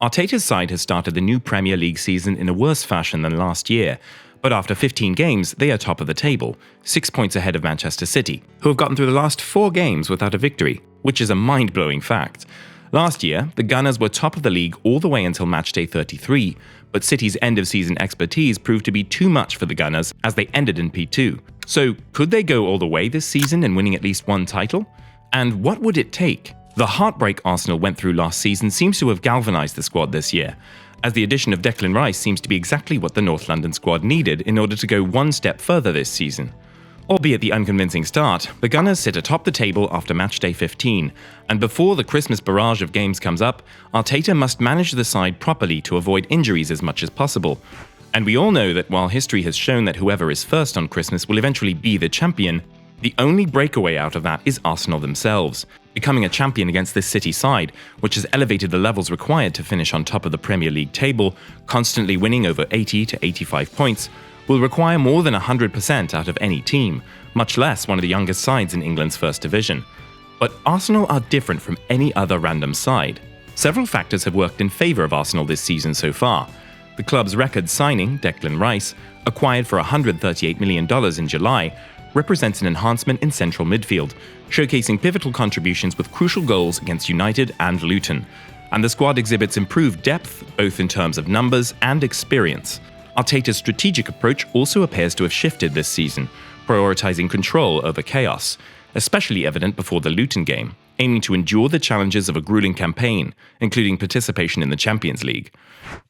Arteta's side has started the new Premier League season in a worse fashion than last year, but after 15 games, they are top of the table, 6 points ahead of Manchester City, who have gotten through the last 4 games without a victory, which is a mind-blowing fact. Last year, the Gunners were top of the league all the way until matchday 33, but City's end-of-season expertise proved to be too much for the Gunners as they ended in P2. So, could they go all the way this season in winning at least one title? And what would it take? The heartbreak Arsenal went through last season seems to have galvanised the squad this year, as the addition of Declan Rice seems to be exactly what the North London squad needed in order to go one step further this season. Albeit the unconvincing start, the Gunners sit atop the table after matchday 15, and before the Christmas barrage of games comes up, Arteta must manage the side properly to avoid injuries as much as possible. And we all know that while history has shown that whoever is first on Christmas will eventually be the champion, the only breakaway out of that is Arsenal themselves. Becoming a champion against this City side, which has elevated the levels required to finish on top of the Premier League table, constantly winning over 80 to 85 points, will require more than 100% out of any team, much less one of the youngest sides in England's First Division. But Arsenal are different from any other random side. Several factors have worked in favour of Arsenal this season so far. The club's record signing, Declan Rice, acquired for $138 million in July, represents an enhancement in central midfield, showcasing pivotal contributions with crucial goals against United and Luton. And the squad exhibits improved depth, both in terms of numbers and experience. Arteta's strategic approach also appears to have shifted this season, prioritising control over chaos, especially evident before the Luton game, aiming to endure the challenges of a grueling campaign, including participation in the Champions League.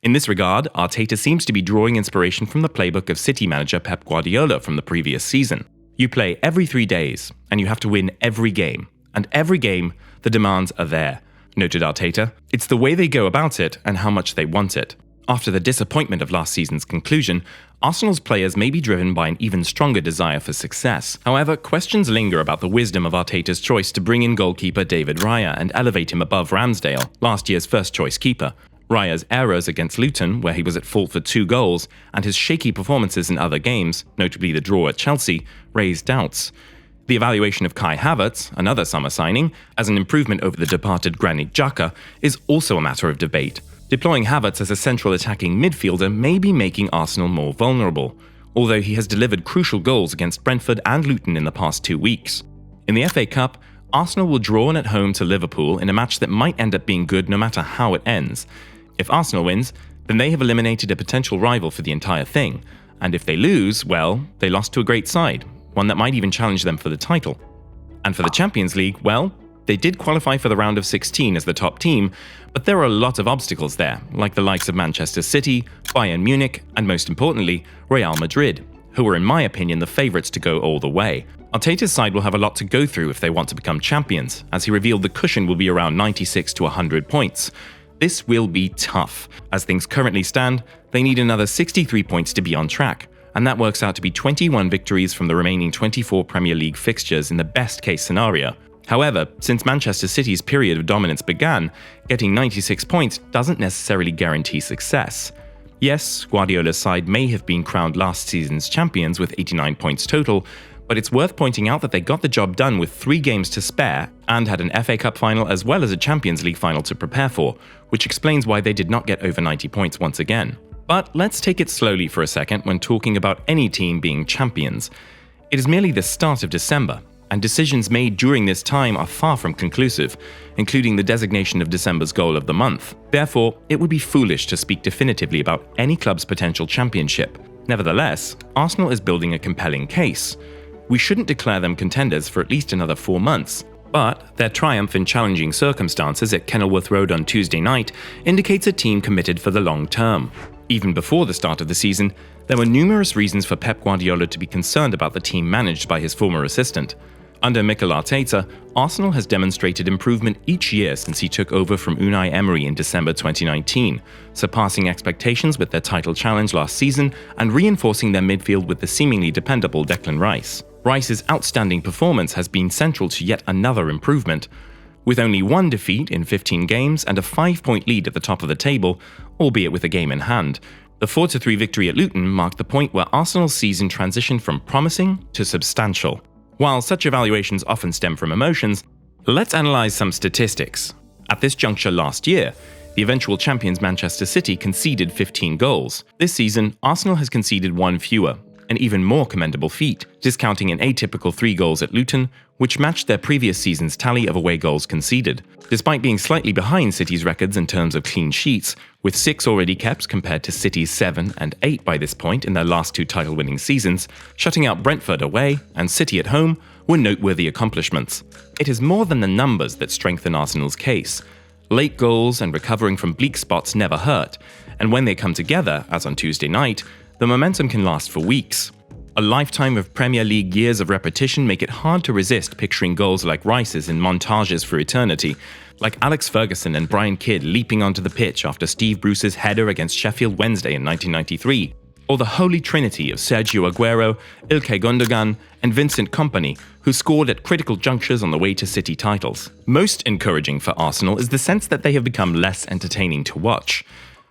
In this regard, Arteta seems to be drawing inspiration from the playbook of City manager Pep Guardiola from the previous season. You play every 3 days, and you have to win every game. And every game, the demands are there, noted Arteta. It's the way they go about it and how much they want it. After the disappointment of last season's conclusion, Arsenal's players may be driven by an even stronger desire for success. However, questions linger about the wisdom of Arteta's choice to bring in goalkeeper David Raya and elevate him above Ramsdale, last year's first-choice keeper. Raya's errors against Luton, where he was at fault for 2 goals, and his shaky performances in other games, notably the draw at Chelsea, raised doubts. The evaluation of Kai Havertz, another summer signing, as an improvement over the departed Granit Xhaka, is also a matter of debate. Deploying Havertz as a central attacking midfielder may be making Arsenal more vulnerable, although he has delivered crucial goals against Brentford and Luton in the past 2 weeks. In the FA Cup, Arsenal will draw in at home to Liverpool in a match that might end up being good no matter how it ends. If Arsenal wins, then they have eliminated a potential rival for the entire thing, and if they lose, well, they lost to a great side, one that might even challenge them for the title. And for the Champions League, well, they did qualify for the round of 16 as the top team, but there are a lot of obstacles there, like the likes of Manchester City, Bayern Munich, and most importantly, Real Madrid, who are in my opinion the favourites to go all the way. Arteta's side will have a lot to go through if they want to become champions, as he revealed the cushion will be around 96 to 100 points. This will be tough. As things currently stand, they need another 63 points to be on track, and that works out to be 21 victories from the remaining 24 Premier League fixtures in the best-case scenario. However, since Manchester City's period of dominance began, getting 96 points doesn't necessarily guarantee success. Yes, Guardiola's side may have been crowned last season's champions with 89 points total, but it's worth pointing out that they got the job done with 3 games to spare and had an FA Cup final as well as a Champions League final to prepare for, which explains why they did not get over 90 points once again. But let's take it slowly for a second when talking about any team being champions. It is merely the start of December, and decisions made during this time are far from conclusive, including the designation of December's goal of the month. Therefore, it would be foolish to speak definitively about any club's potential championship. Nevertheless, Arsenal is building a compelling case. We shouldn't declare them contenders for at least another 4 months, but their triumph in challenging circumstances at Kenilworth Road on Tuesday night indicates a team committed for the long term. Even before the start of the season, there were numerous reasons for Pep Guardiola to be concerned about the team managed by his former assistant. Under Mikel Arteta, Arsenal has demonstrated improvement each year since he took over from Unai Emery in December 2019, surpassing expectations with their title challenge last season and reinforcing their midfield with the seemingly dependable Declan Rice. Rice's outstanding performance has been central to yet another improvement. With only 1 defeat in 15 games and a 5-point lead at the top of the table, albeit with a game in hand, the 4-3 victory at Luton marked the point where Arsenal's season transitioned from promising to substantial. While such evaluations often stem from emotions, let's analyse some statistics. At this juncture last year, The eventual champions Manchester City conceded 15 goals. This season, Arsenal has conceded one fewer, an even more commendable feat, discounting an atypical 3 goals at Luton, which matched their previous season's tally of away goals conceded. Despite being slightly behind City's records in terms of clean sheets, with 6 already kept compared to City's 7 and 8 by this point in their last 2 title-winning seasons, shutting out Brentford away and City at home were noteworthy accomplishments. It is more than the numbers that strengthen Arsenal's case. Late goals and recovering from bleak spots never hurt, and when they come together, as on Tuesday night, the momentum can last for weeks. A lifetime of Premier League years of repetition make it hard to resist picturing goals like Rice's in montages for eternity, like Alex Ferguson and Brian Kidd leaping onto the pitch after Steve Bruce's header against Sheffield Wednesday in 1993, or the holy trinity of Sergio Aguero, Ilkay Gundogan, and Vincent Kompany, who scored at critical junctures on the way to City titles. Most encouraging for Arsenal is the sense that they have become less entertaining to watch.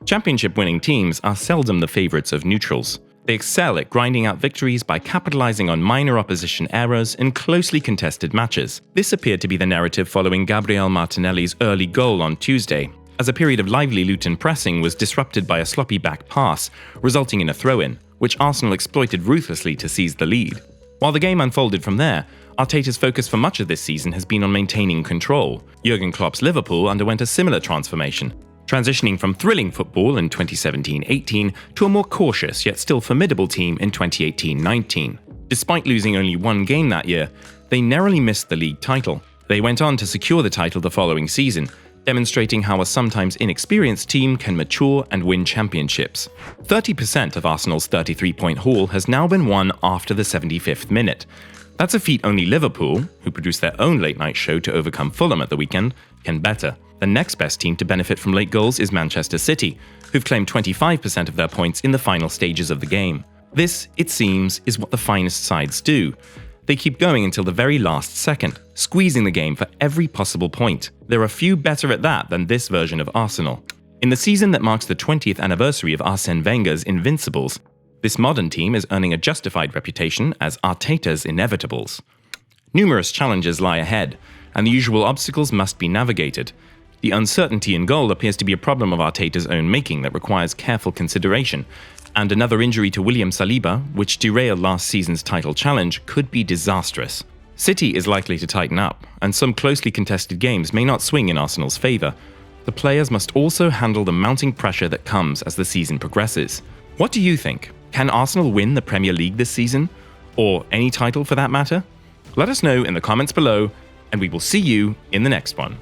Championship-winning teams are seldom the favourites of neutrals. They excel at grinding out victories by capitalising on minor opposition errors in closely contested matches. This appeared to be the narrative following Gabriel Martinelli's early goal on Tuesday, as a period of lively Luton pressing was disrupted by a sloppy back pass, resulting in a throw-in, which Arsenal exploited ruthlessly to seize the lead. While the game unfolded from there, Arteta's focus for much of this season has been on maintaining control. Jurgen Klopp's Liverpool underwent a similar transformation, transitioning from thrilling football in 2017-18 to a more cautious yet still formidable team in 2018-19. Despite losing only 1 game that year, they narrowly missed the league title. They went on to secure the title the following season, demonstrating how a sometimes inexperienced team can mature and win championships. 30% of Arsenal's 33-point haul has now been won after the 75th minute. That's a feat only Liverpool, who produced their own late-night show to overcome Fulham at the weekend, can better. The next best team to benefit from late goals is Manchester City, who've claimed 25% of their points in the final stages of the game. This, it seems, is what the finest sides do. They keep going until the very last second, squeezing the game for every possible point. There are few better at that than this version of Arsenal. In the season that marks the 20th anniversary of Arsène Wenger's Invincibles, this modern team is earning a justified reputation as Arteta's Inevitables. Numerous challenges lie ahead, and the usual obstacles must be navigated. The uncertainty in goal appears to be a problem of Arteta's own making that requires careful consideration, and another injury to William Saliba, which derailed last season's title challenge, could be disastrous. City is likely to tighten up, and some closely contested games may not swing in Arsenal's favour. The players must also handle the mounting pressure that comes as the season progresses. What do you think? Can Arsenal win the Premier League this season? Or any title for that matter? Let us know in the comments below, and we will see you in the next one.